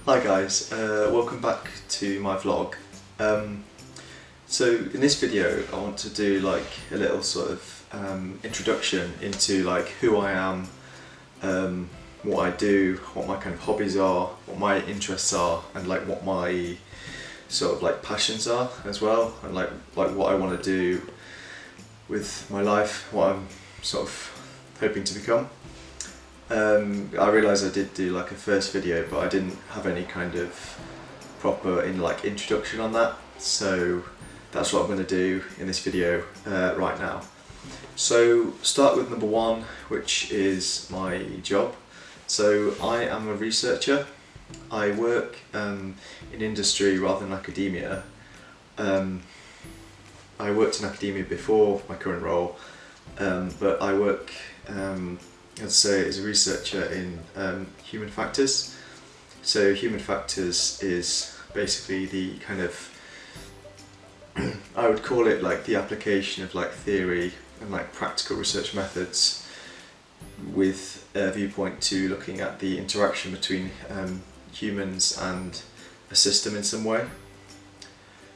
Hi guys, welcome back to my vlog. So in this video I want to do like a little sort of introduction into like who I am, what I do, what my kind of hobbies are, what my interests are, and like what my sort of like passions are as well, and like what I want to do with my life, what I'm sort of hoping to become. I realised I did do like a first video, but I didn't have any kind of proper introduction on that, so that's what I'm going to do in this video right now. So start with number one, which is my job. So I am a researcher. I work in industry rather than academia. I worked in academia before my current role, but I work as a researcher in human factors. So human factors is basically the kind of, I would call it like the application of like theory and like practical research methods with a viewpoint to looking at the interaction between humans and a system in some way.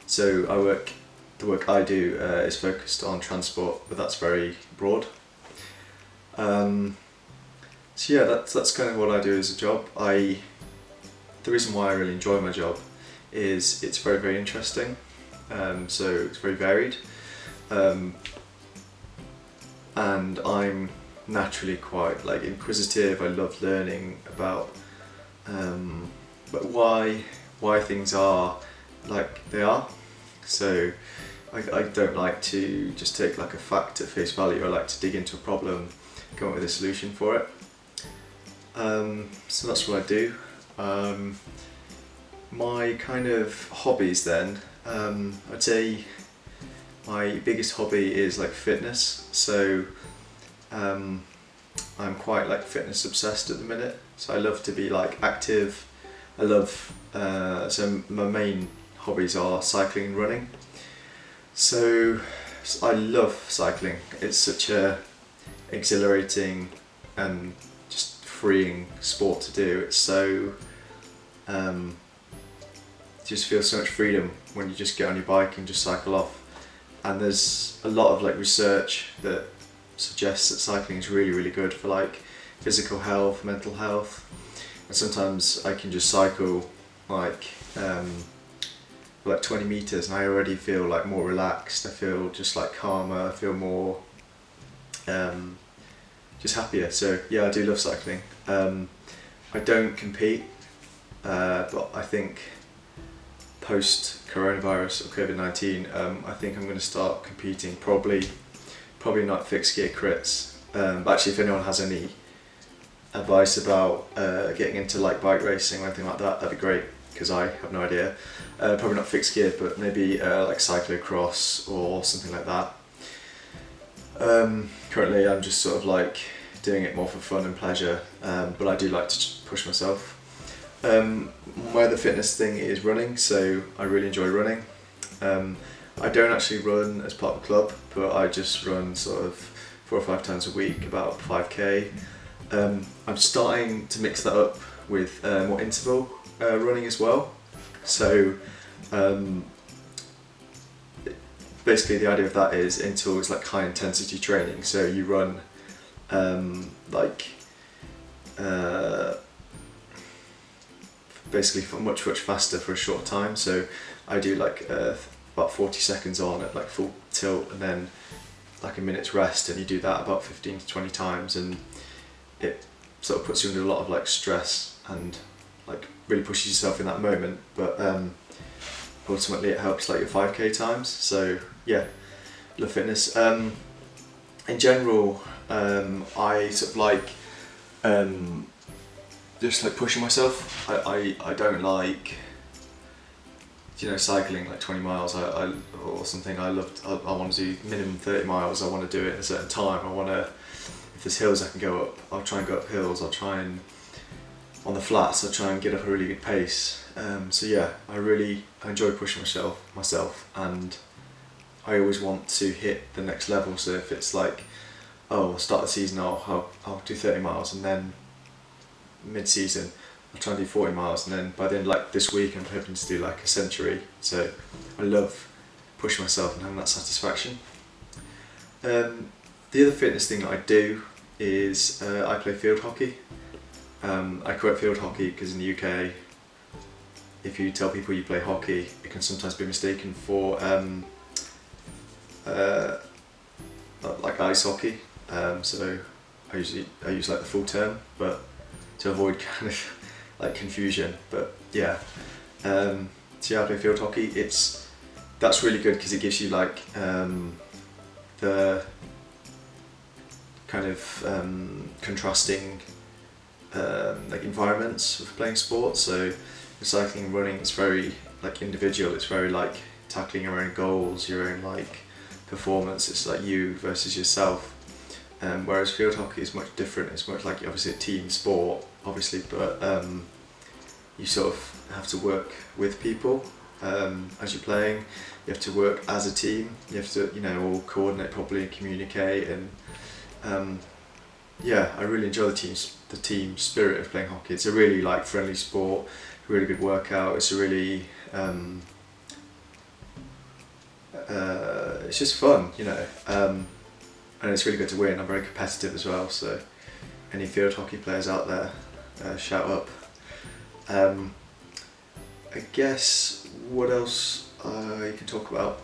So the work I do is focused on transport, but that's very broad. So yeah, that's kind of what I do as a job. The reason why I really enjoy my job is it's very, very interesting. So it's very varied, and I'm naturally quite like inquisitive. I love learning about but why things are like they are. So I don't like to just take like a fact at face value. I like to dig into a problem, come up with a solution for it. So that's what I do. My kind of hobbies then, I'd say my biggest hobby is like fitness. So I'm quite like fitness obsessed at the minute. So I love to be like active. I love, so my main hobbies are cycling and running. So I love cycling. It's such a exhilarating and just freeing sport to do. It's so just feels so much freedom when you just get on your bike and just cycle off. And there's a lot of like research that suggests that cycling is really, really good for like physical health, mental health. And sometimes I can just cycle like 20 meters and I already feel like more relaxed. I feel just like calmer. I feel more just happier. So yeah, I do love cycling. I don't compete, but I think post coronavirus or COVID-19, I think I'm going to start competing. Probably not fixed gear crits. But actually, if anyone has any advice about getting into like bike racing or anything like that, that'd be great, because I have no idea. Probably not fixed gear, but maybe like cyclocross or something like that. Currently I'm just sort of like doing it more for fun and pleasure, but I do like to push myself. My other fitness thing is running, so I really enjoy running. I don't actually run as part of a club, but I just run sort of 4 or 5 times a week, about 5k. I'm starting to mix that up with more interval running as well. So basically the idea of that is interval is like high intensity training. So you run basically much faster for a short time. So I do like about 40 seconds on at like full tilt, and then like a minute's rest, and you do that about 15 to 20 times, and it sort of puts you under a lot of like stress and like really pushes yourself in that moment, but ultimately it helps like your 5k times. So yeah, love fitness. In general, I sort of like just like pushing myself. I don't like, you know, cycling like 20 miles or something. I want to do minimum 30 miles. I want to do it at a certain time. If there's hills I can go up, I'll try and go up hills. I'll try and, on the flats, I'll try and get up a really good pace. So yeah, I enjoy pushing myself, and I always want to hit the next level. So if it's like, oh, I'll start the season, I'll do 30 miles, and then mid-season I'll try and do 40 miles, and then by the end, like this week, I'm hoping to do like a century. So I love pushing myself and having that satisfaction. The other fitness thing that I do is I play field hockey. I quote field hockey because in the UK, if you tell people you play hockey, it can sometimes be mistaken for like ice hockey. So I use like the full term, but to avoid kind of like confusion. But yeah, so yeah, I play field hockey. That's really good because it gives you like the kind of contrasting like environments of playing sports. So cycling and running, it's very like individual. It's very like tackling your own goals, your own like performance. It's like you versus yourself. Whereas field hockey is much different. It's much like obviously a team sport, obviously, but you sort of have to work with people as you're playing. You have to work as a team. You have to, all coordinate properly and communicate. And yeah, I really enjoy the team spirit of playing hockey. It's a really like friendly sport, a really good workout. It's a really it's just fun, and it's really good to win. I'm very competitive as well, so any field hockey players out there, shout up. I guess what else I can talk about.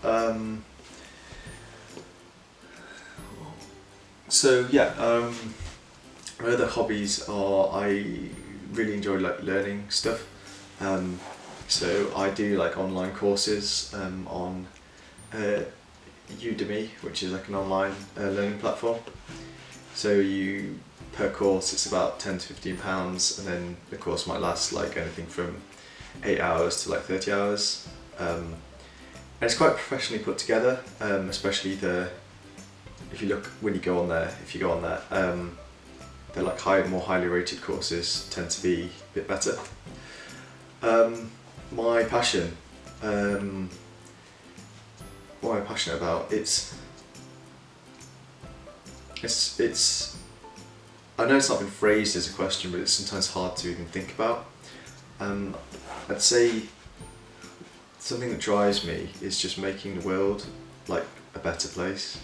So yeah, my other hobbies are I really enjoy like learning stuff. So I do like online courses on Udemy, which is like an online learning platform. So per course it's about £10 to £15, and then the course might last like anything from 8 hours to like 30 hours. And it's quite professionally put together, especially if you go on there, they're like more highly rated courses tend to be a bit better. My passion, what I'm passionate about, it's I know it's not been phrased as a question, but it's sometimes hard to even think about. I'd say something that drives me is just making the world like a better place.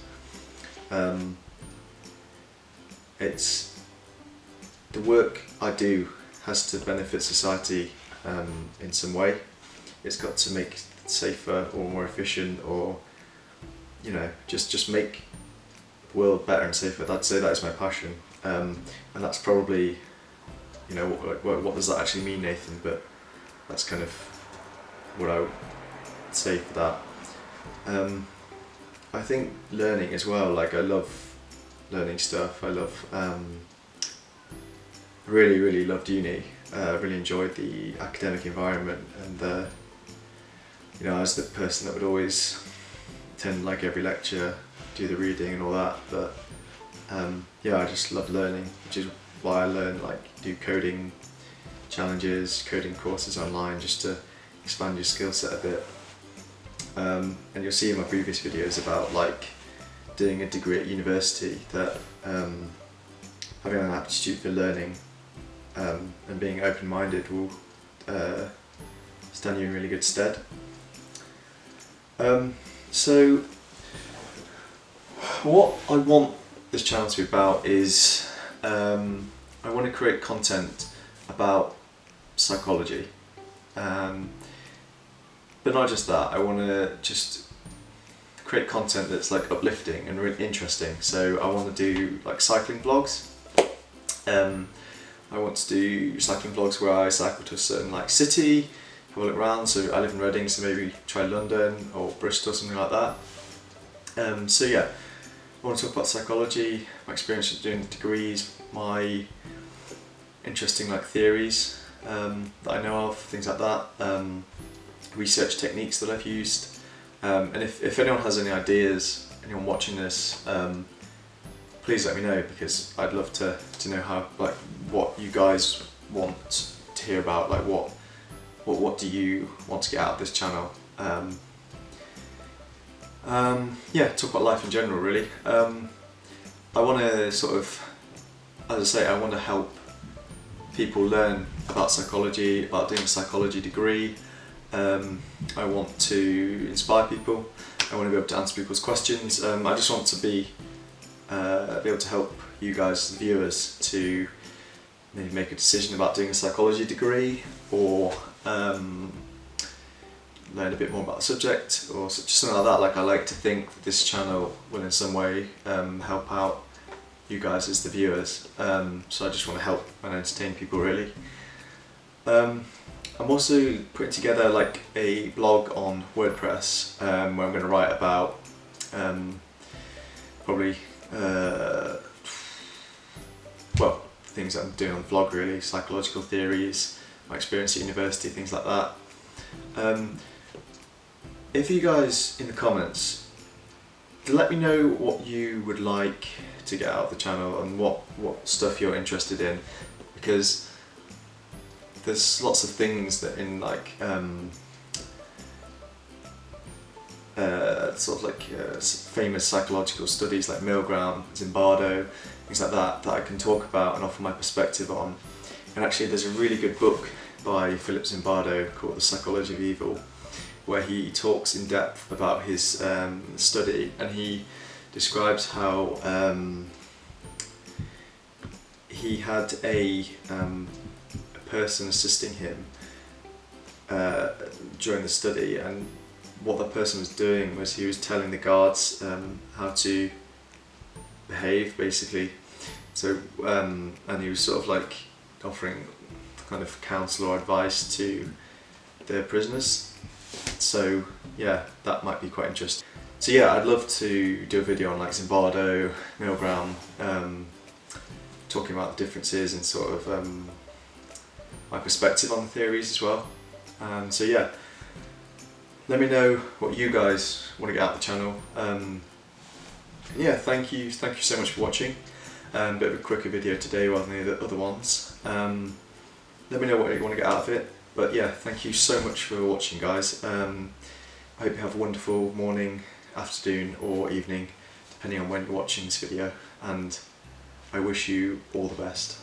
It's the work I do has to benefit society in some way. It's got to make it safer or more efficient, or just make the world better and safer. I'd say that is my passion, and that's probably what does that actually mean, Nathan? But that's kind of what I would say for that. I think learning as well. Like I love learning stuff. I love. Really loved uni. Really enjoyed the academic environment, and I was the person that would always attend like every lecture, do the reading and all that. But yeah, I just love learning, which is why I do coding challenges, coding courses online, just to expand your skill set a bit. And you'll see in my previous videos about like doing a degree at university that having an aptitude for learning and being open-minded will stand you in really good stead. So what I want this channel to be about is I want to create content about psychology, but not just that. I want to just create content that's like uplifting and really interesting. So I want to do like cycling vlogs. I want to do cycling vlogs where I cycle to a certain like city, have a look around. So I live in Reading, so maybe try London or Bristol, something like that. So yeah, I want to talk about psychology, my experience of doing degrees, my interesting like theories that I know of, things like that, research techniques that I've used, and if anyone has any ideas, anyone watching this, please let me know, because I'd love to know how, like, what you guys want to hear about, like what do you want to get out of this channel. Yeah, talk about life in general really. I want to sort of, as I say, I want to help people learn about psychology, about doing a psychology degree. I want to inspire people. I want to be able to answer people's questions. I just want to be able to help you guys, the viewers, to maybe make a decision about doing a psychology degree, or learn a bit more about the subject, or just something like that. Like, I like to think that this channel will in some way help out you guys as the viewers. So I just want to help and entertain people, really. I'm also putting together like a blog on WordPress where I'm going to write about probably well, things that I'm doing on the blog, really, psychological theories, my experience at university, things like that. If you guys in the comments, let me know what you would like to get out of the channel and what stuff you're interested in, because there's lots of things that in like sort of like famous psychological studies like Milgram, Zimbardo, things like that I can talk about and offer my perspective on. And actually there's a really good book by Philip Zimbardo called The Psychology of Evil, where he talks in depth about his study, and he describes how he had a person assisting him during the study, and what the person was doing was he was telling the guards how to behave, basically. So and he was sort of like offering kind of counsel or advice to the prisoners. So yeah, that might be quite interesting. So yeah, I'd love to do a video on like Zimbardo, Milgram, talking about the differences and sort of my perspective on the theories as well. So yeah, let me know what you guys want to get out of the channel. Yeah, thank you so much for watching. Bit of a quicker video today rather than the other ones. Let me know what you want to get out of it. But yeah, thank you so much for watching, guys. I hope you have a wonderful morning, afternoon or evening, depending on when you're watching this video, and I wish you all the best.